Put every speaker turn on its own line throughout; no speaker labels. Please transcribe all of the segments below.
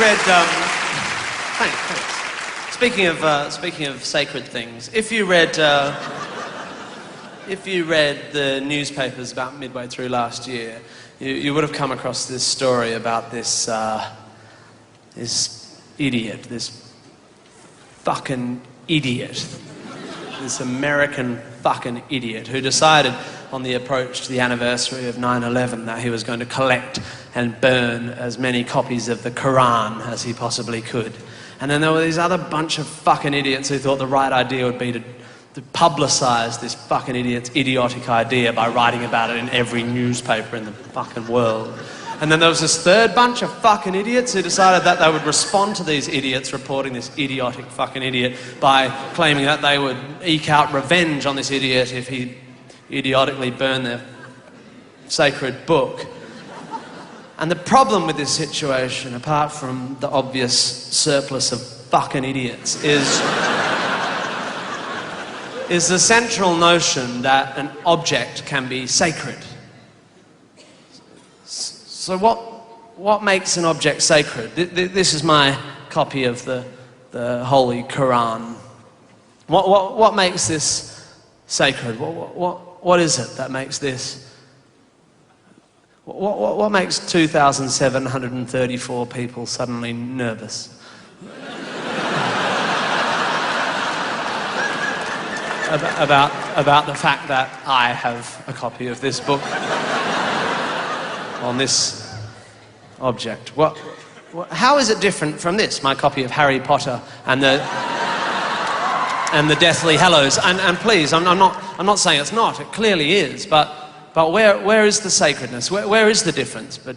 read... Thanks. Speaking of sacred things, if you read the newspapers about midway through last year, you would have come across this story about this idiot, this fucking idiot, this American fucking idiot who decided on the approach to the anniversary of 9/11 that he was going to collect and burn as many copies of the Quran as he possibly could. And then there were these other bunch of fucking idiots who thought the right idea would be to publicise this fucking idiot's idiotic idea by writing about it in every newspaper in the fucking world. And then there was this third bunch of fucking idiots who decided that they would respond to these idiots reporting this idiotic fucking idiot by claiming that they would eke out revenge on this idiot if he idiotically burned their sacred book. And the problem with this situation, apart from the obvious surplus of fucking idiots, is the central notion that an object can be sacred. So what makes an object sacred? This is my copy of the Holy Quran. What makes this sacred? What is it that makes this? What makes 2,734 people suddenly nervous? About the fact that I have a copy of this book on this object. How is it different from this, my copy of Harry Potter and the Deathly Hallows? And please, I'm not saying it's not. It clearly is. But where is the sacredness? Where is the difference? But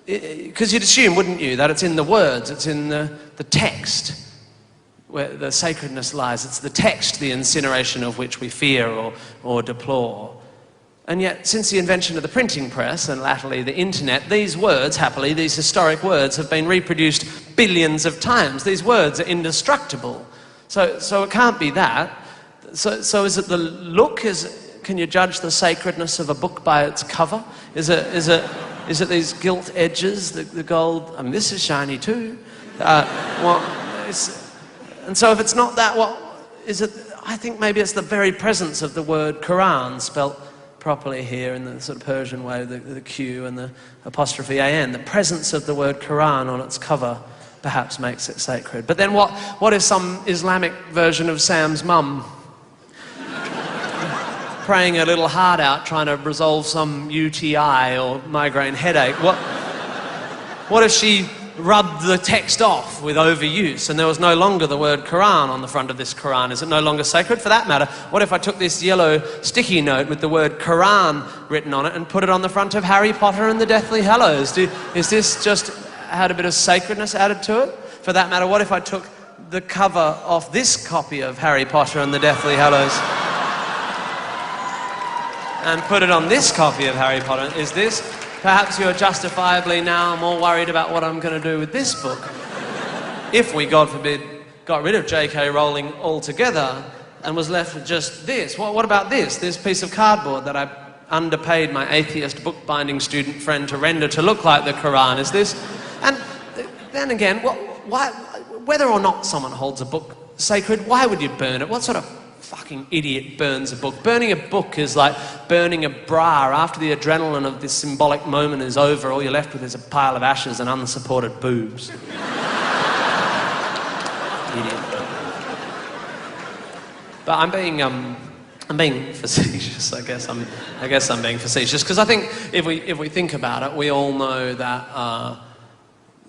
because you'd assume, wouldn't you, that it's in the words, it's in the text where the sacredness lies. It's the text, the incineration of which we fear or deplore. And yet, since the invention of the printing press and latterly the internet, these words, happily, these historic words, have been reproduced billions of times. These words are indestructible. So it can't be that. So is it the look? Can you judge the sacredness of a book by its cover? Is it these gilt edges, the gold? I mean, this is shiny too. And so if it's not that, what is it? I think maybe it's the very presence of the word Quran spelt properly here in the sort of Persian way, the Q and the apostrophe AN. The presence of the word Quran on its cover perhaps makes it sacred. But then what is some Islamic version of Sam's mum praying a little heart out trying to resolve some UTI or migraine headache? What if she rubbed the text off with overuse and there was no longer the word Quran on the front of this Quran? Is it no longer sacred? For that matter, what if I took this yellow sticky note with the word Quran written on it and put it on the front of Harry Potter and the Deathly Hallows? Is this just had a bit of sacredness added to it? For that matter, what if I took the cover off this copy of Harry Potter and the Deathly Hallows and put it on this copy of Harry Potter? Is this... Perhaps you're justifiably now more worried about what I'm going to do with this book. If we, God forbid, got rid of J.K. Rowling altogether and was left with just this. What about this? This piece of cardboard that I underpaid my atheist bookbinding student friend to render to look like the Quran. Is this? And then again, whether or not someone holds a book sacred, why would you burn it? What sort of fucking idiot burns a book? Burning a book is like burning a bra. After the adrenaline of this symbolic moment is over, all you're left with is a pile of ashes and unsupported boobs. Idiot. But I'm being facetious. I guess I'm being facetious because I think if we think about it, we all know that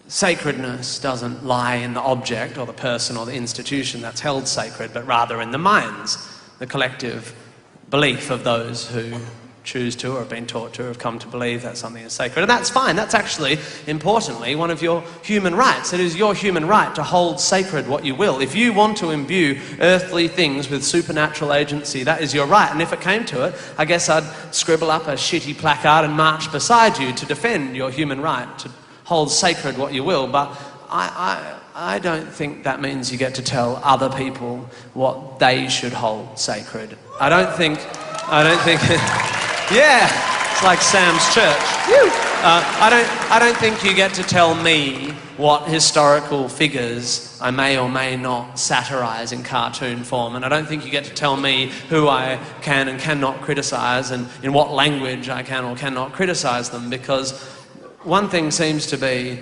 sacredness doesn't lie in the object or the person or the institution that's held sacred, but rather in the minds, the collective belief of those who choose to or have been taught to or have come to believe that something is sacred. And that's fine. That's actually, importantly, one of your human rights. It is your human right to hold sacred what you will. If you want to imbue earthly things with supernatural agency, that is your right. And if it came to it, I guess I'd scribble up a shitty placard and march beside you to defend your human right to hold sacred what you will, but I don't think that means you get to tell other people what they should hold sacred. I don't think, yeah, it's like Sam's church. Woo. I don't think you get to tell me what historical figures I may or may not satirize in cartoon form, and I don't think you get to tell me who I can and cannot criticize and in what language I can or cannot criticize them, because one thing seems to be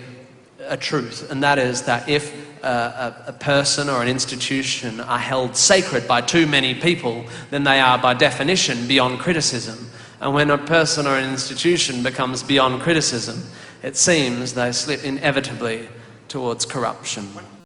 a truth, and that is that if a person or an institution are held sacred by too many people, then they are by definition beyond criticism. And when a person or an institution becomes beyond criticism, it seems they slip inevitably towards corruption.